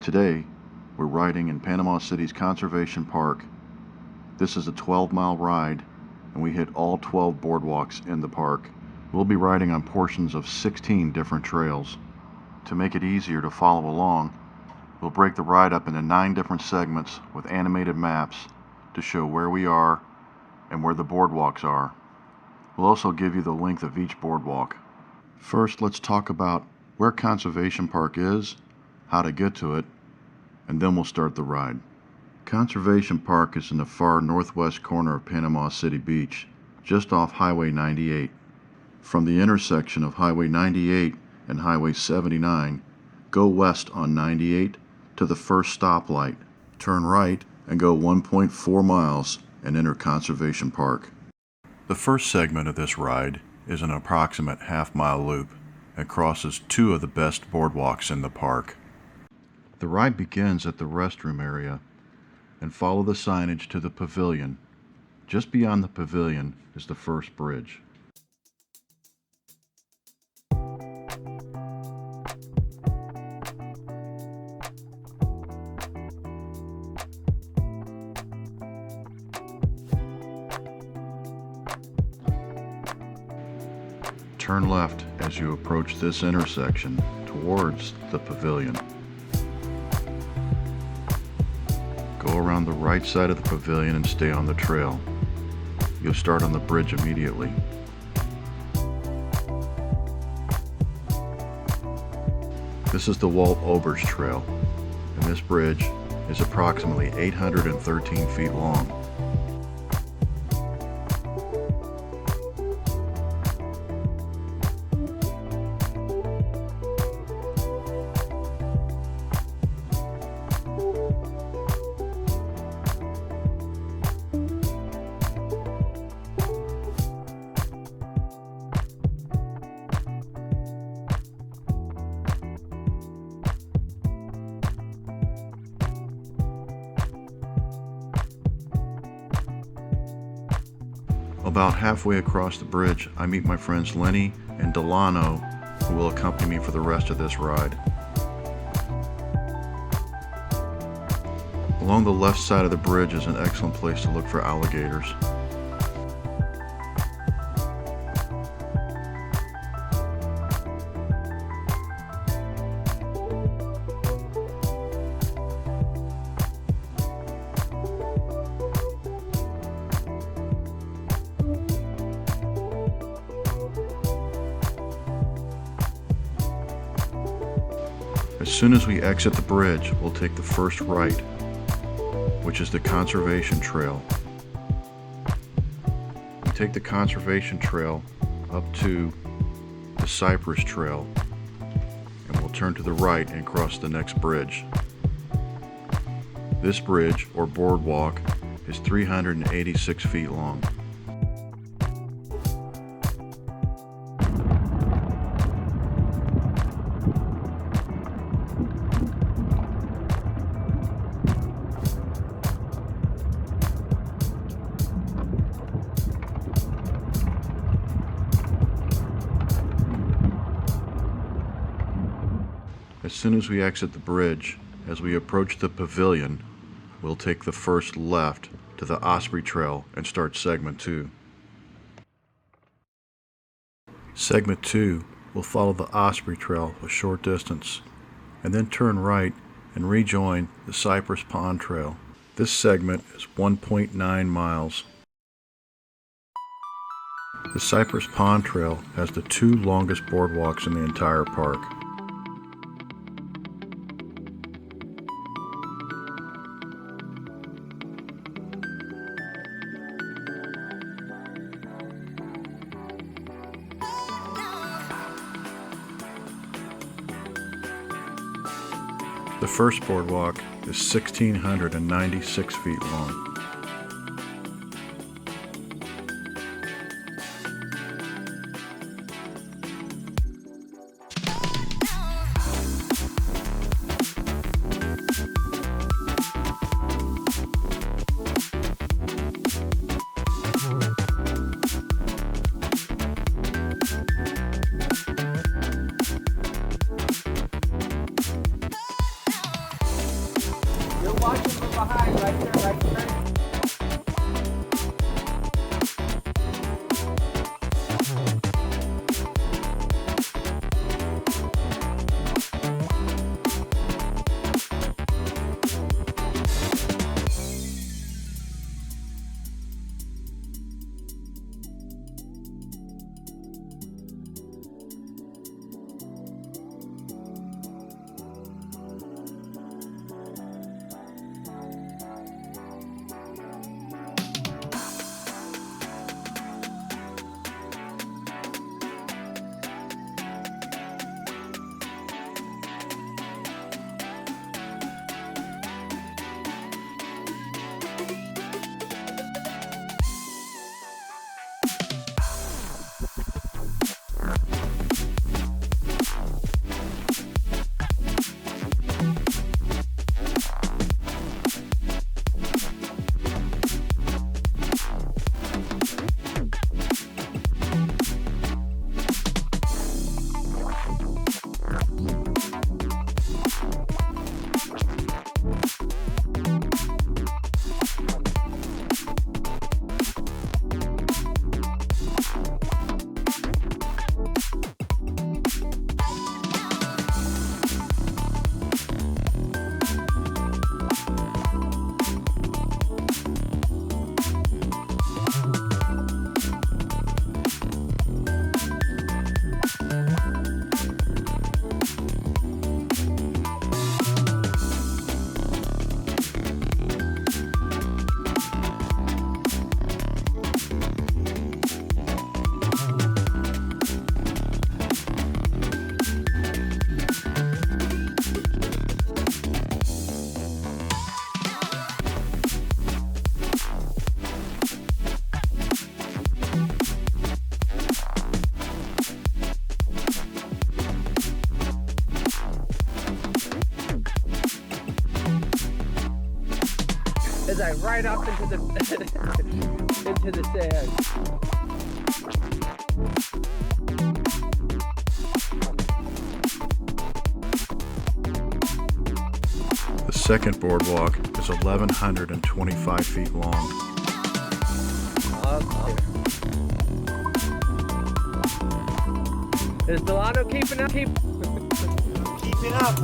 Today, we're riding in Panama City's Conservation Park. This is a 12-mile ride, and we hit all 12 boardwalks in the park. We'll be riding on portions of 16 different trails. To make it easier to follow along, we'll break the ride up into 9 different segments with animated maps to show where we are and where the boardwalks are. We'll also give you the length of each boardwalk. First, let's talk about where Conservation Park is, how to get to it, and then we'll start the ride. Conservation Park is in the far northwest corner of Panama City Beach, just off Highway 98. From the intersection of Highway 98 and Highway 79, go west on 98 to the first stoplight, turn right and go 1.4 miles and enter Conservation Park. The first segment of this ride is an approximate half-mile loop and crosses 2 of the best boardwalks in the park. The ride begins at the restroom area and follow the signage to the pavilion. Just beyond the pavilion is the first bridge. Turn left as you approach this intersection towards the pavilion. Go around the right side of the pavilion and stay on the trail. You'll start on the bridge immediately. This is the Walt Oberst Trail, and this bridge is approximately 813 feet long. About halfway across the bridge, I meet my friends Lenny and Delano, who will accompany me for the rest of this ride. Along the left side of the bridge is an excellent place to look for alligators. As soon as we exit the bridge, we'll take the first right, which is the Conservation Trail. We take the Conservation Trail up to the Cypress Trail, and we'll turn to the right and cross the next bridge. This bridge, or boardwalk, is 386 feet long. As soon as we exit the bridge, as we approach the pavilion, we'll take the first left to the Osprey Trail and start segment 2. Segment 2 will follow the Osprey Trail a short distance, and then turn right and rejoin the Cypress Pond Trail. This segment is 1.9 miles. The Cypress Pond Trail has the 2 longest boardwalks in the entire park. The first boardwalk is 1,696 feet long. watch him from behind, right there, right there. As I ride off into the into the sand. The second boardwalk is 1,125 feet long. Is Delano keeping up? Keeping up.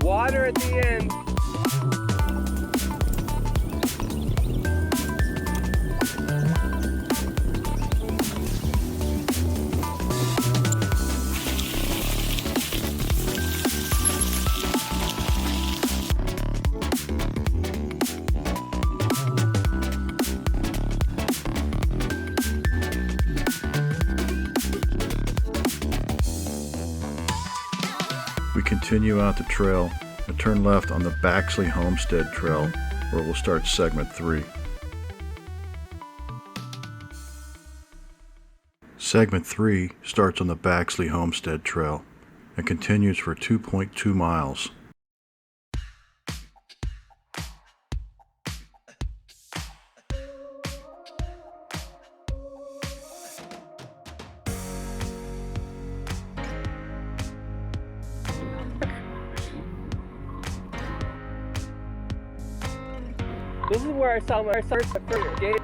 Water at the end. continue out the trail and turn left on the Baxley Homestead Trail, where we'll start segment 3. Segment 3 starts on the Baxley Homestead Trail and continues for 2.2 miles. This is where I saw my first gate.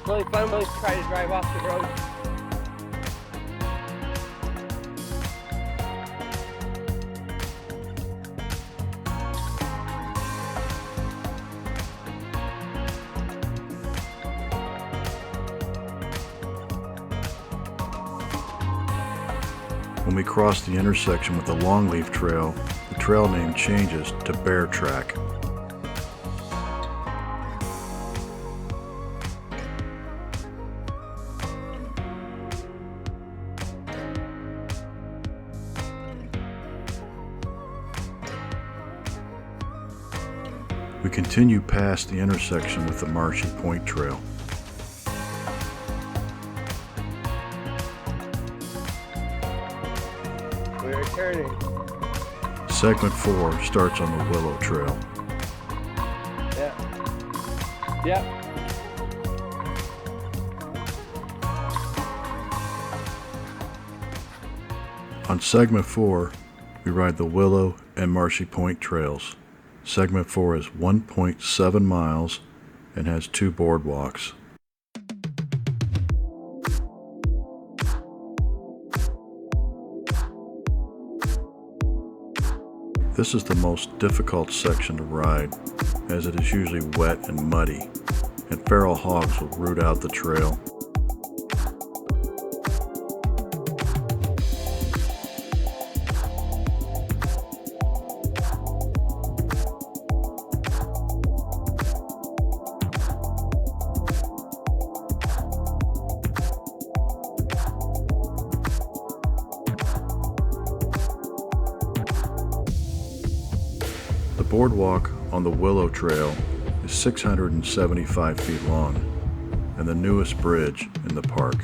Really fun when we try to drive off the road. When we cross the intersection with the Longleaf Trail, the trail name changes to Bear Track. We continue past the intersection with the Marshy Point Trail. We're turning. Segment 4 starts on the Willow Trail. Yeah. Yep. On segment 4, we ride the Willow and Marshy Point trails. Segment 4 is 1.7 miles and has 2 boardwalks. This is the most difficult section to ride, as it is usually wet and muddy, and feral hogs will root out the trail. The boardwalk on the Willow Trail is 675 feet long and the newest bridge in the park.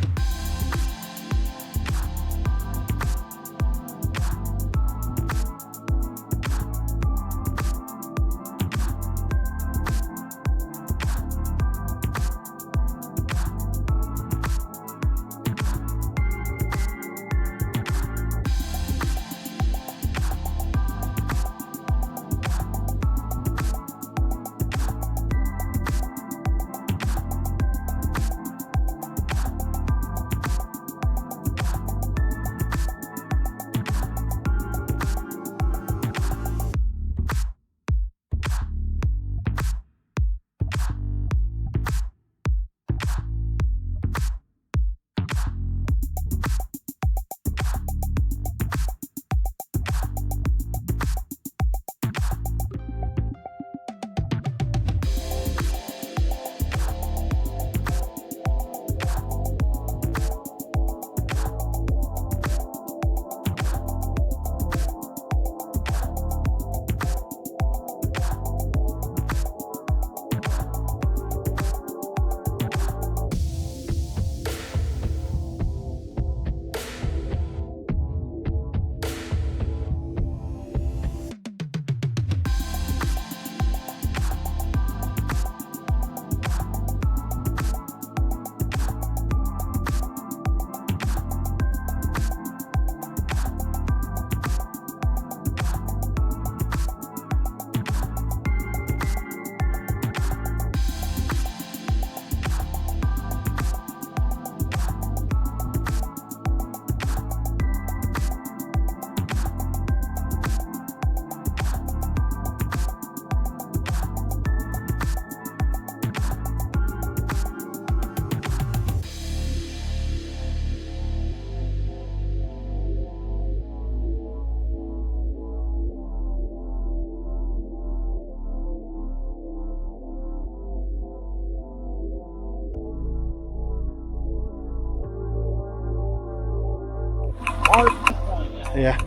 Yeah.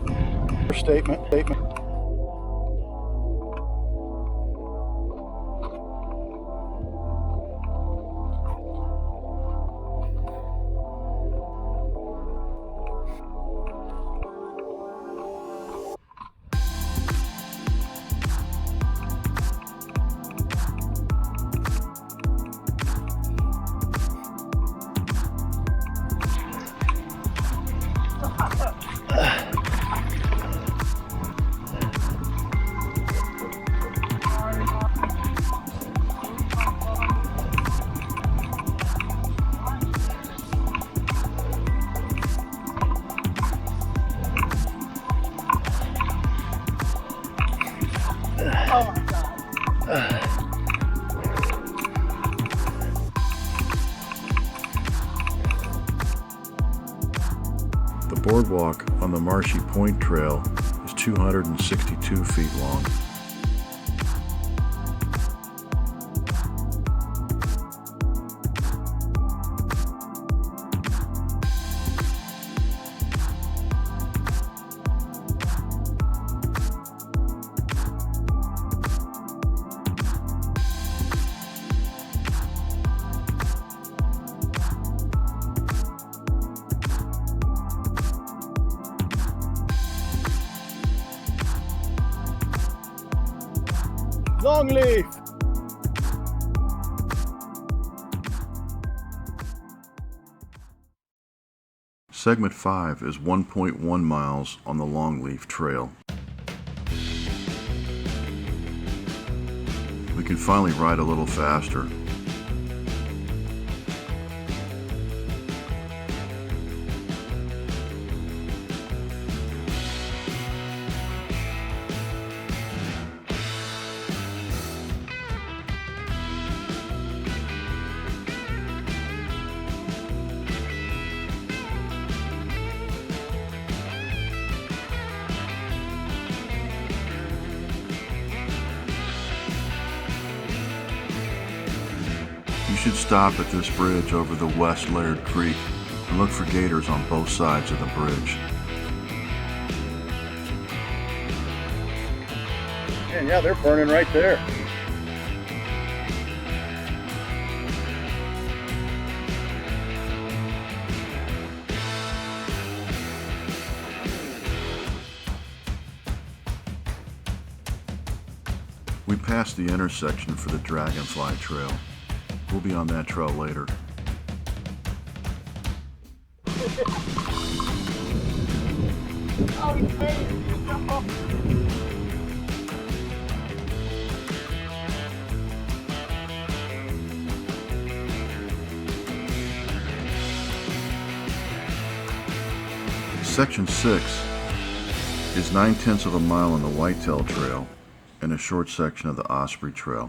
Statement. The boardwalk on the Marshy Point Trail is 262 feet long. Longleaf. Segment 5 is 1.1 miles on the Longleaf Trail. We can finally ride a little faster. You should stop at this bridge over the West Laird Creek and look for gators on both sides of the bridge. And yeah, they're burning right there. We passed the intersection for the Dragonfly Trail. We'll be on that trail later. Section 6 is 9/10 of a mile on the Whitetail Trail and a short section of the Osprey Trail.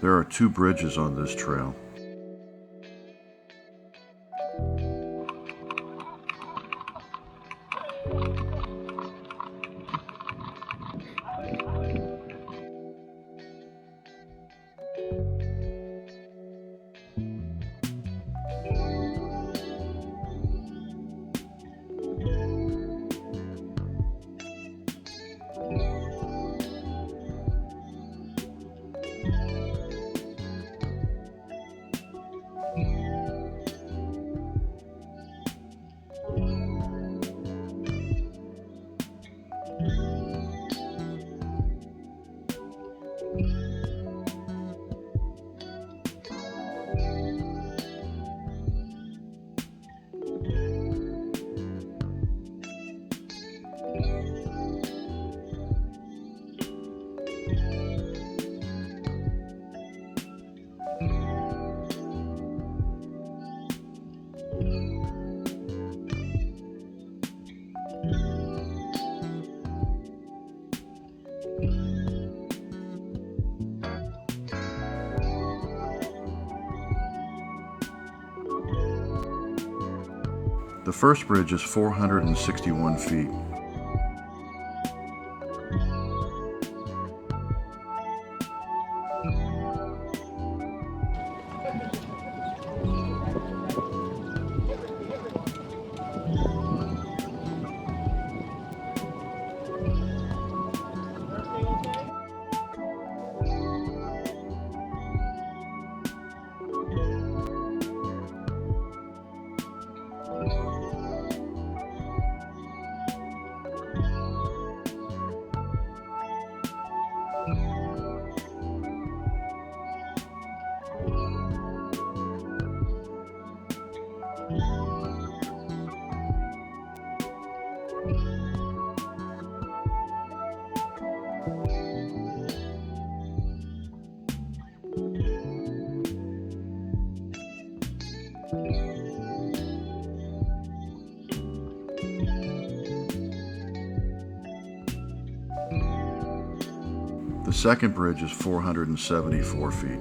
There are 2 bridges on this trail. The first bridge is 461 feet. The second bridge is 474 feet.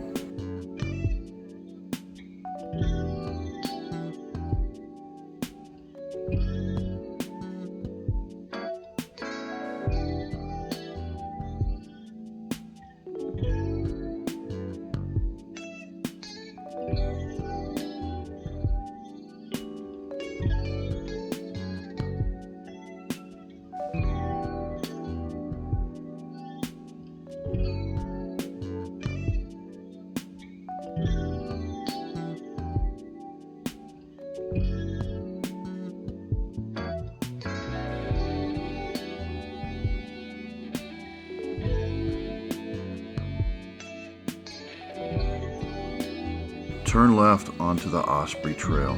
Turn left onto the Osprey Trail.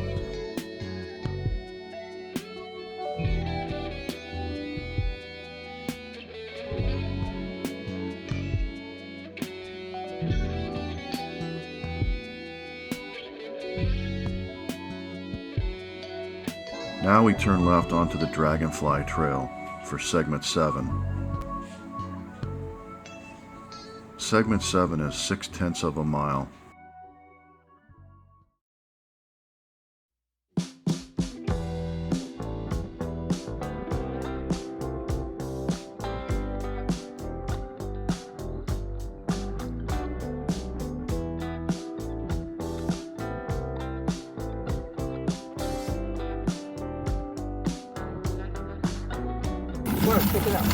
Now we turn left onto the Dragonfly Trail for segment 7. Segment 7 is 6/10 of a mile. Check it out.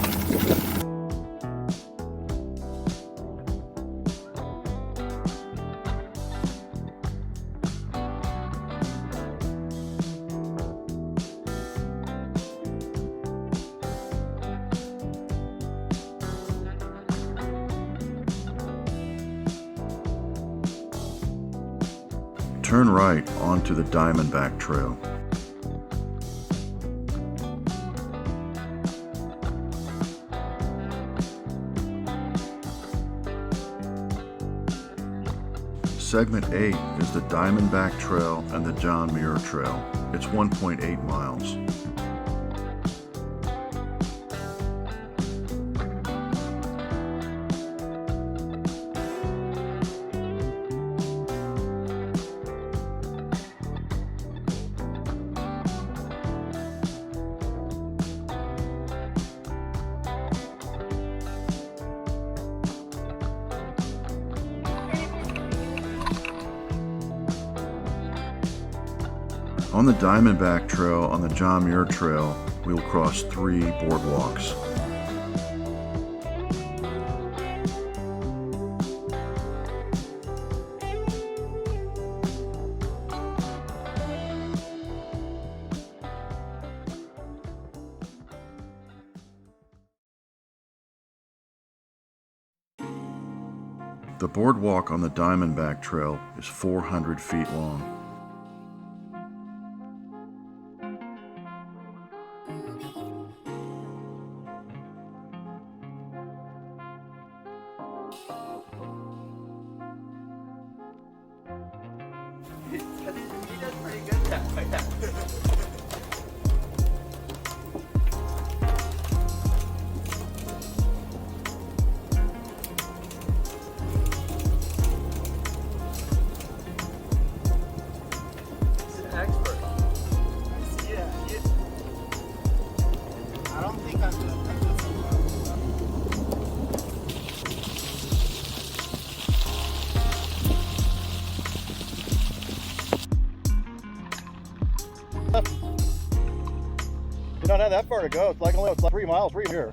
Turn right onto the Diamondback Trail. Segment 8 is the Diamondback Trail and the John Muir Trail. It's 1.8 miles. On the Diamondback Trail, on the John Muir Trail, we will cross 3 boardwalks. The boardwalk on the Diamondback Trail is 400 feet long. He does pretty good that way. He's an expert. Yeah. I don't think I'm gonna do so well. You don't have that far to go. It's like 3 miles from here.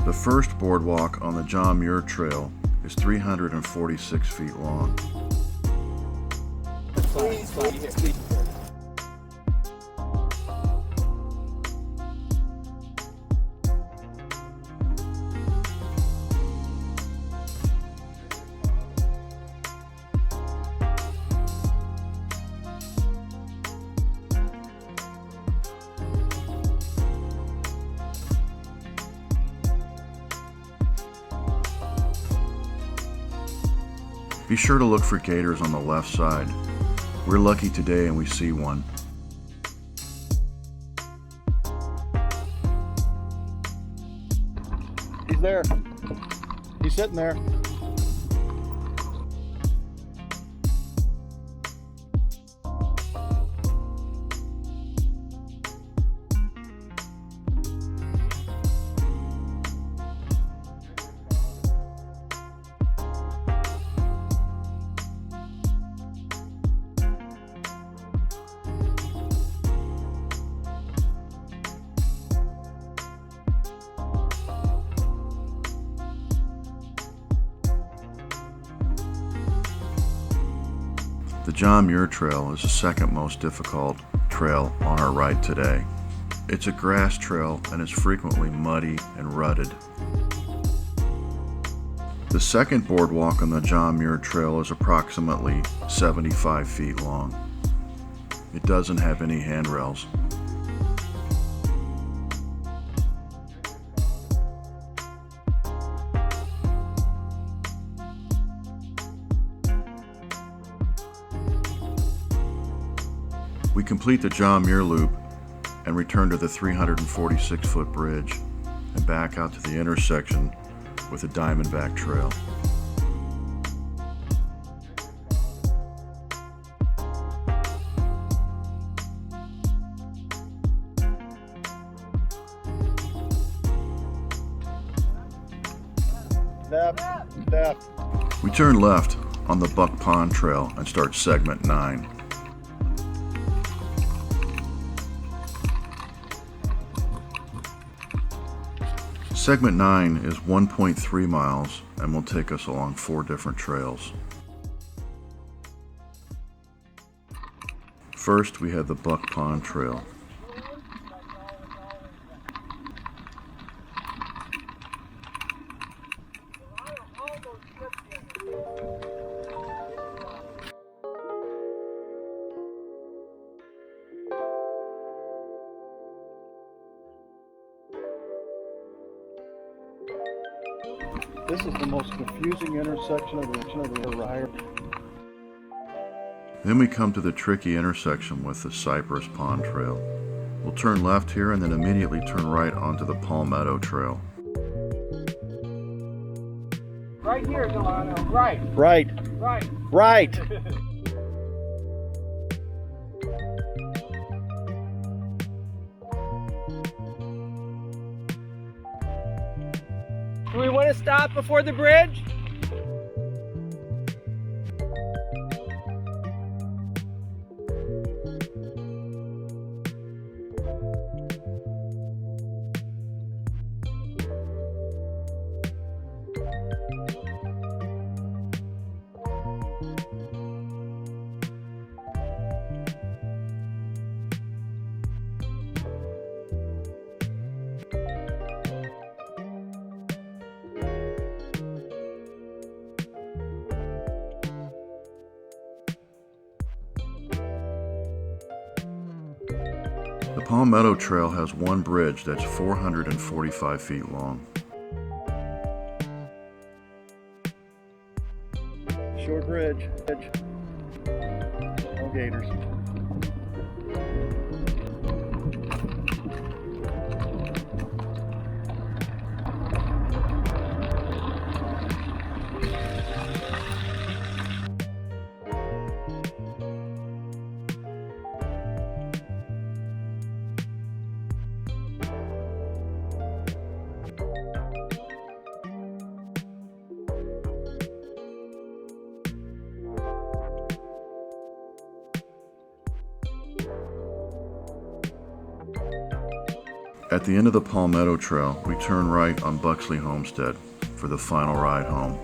The first boardwalk on the John Muir Trail is 346 feet long. Please. Be sure to look for gators on the left side. We're lucky today and we see one. He's there. He's sitting there. The John Muir Trail is the second most difficult trail on our ride today. It's a grass trail and is frequently muddy and rutted. The second boardwalk on the John Muir Trail is approximately 75 feet long. It doesn't have any handrails. We complete the John Muir Loop and return to the 346-foot bridge and back out to the intersection with the Diamondback Trail. Left. We turn left on the Buck Pond Trail and start segment 9. Segment 9 is 1.3 miles and will take us along 4 different trails. First, we have the Buck Pond Trail. This is the most confusing intersection of the ride. Then we come to the tricky intersection with the Cypress Pond Trail. We'll turn left here and then immediately turn right onto the Palmetto Trail. Right here, Delano. Right. Right. Right. Right. Do we want to stop before the bridge? The Palmetto Trail has one bridge that's 445 feet long. Short bridge. No gators. At the end of the Palmetto Trail, we turn right on Buxley Homestead for the final ride home.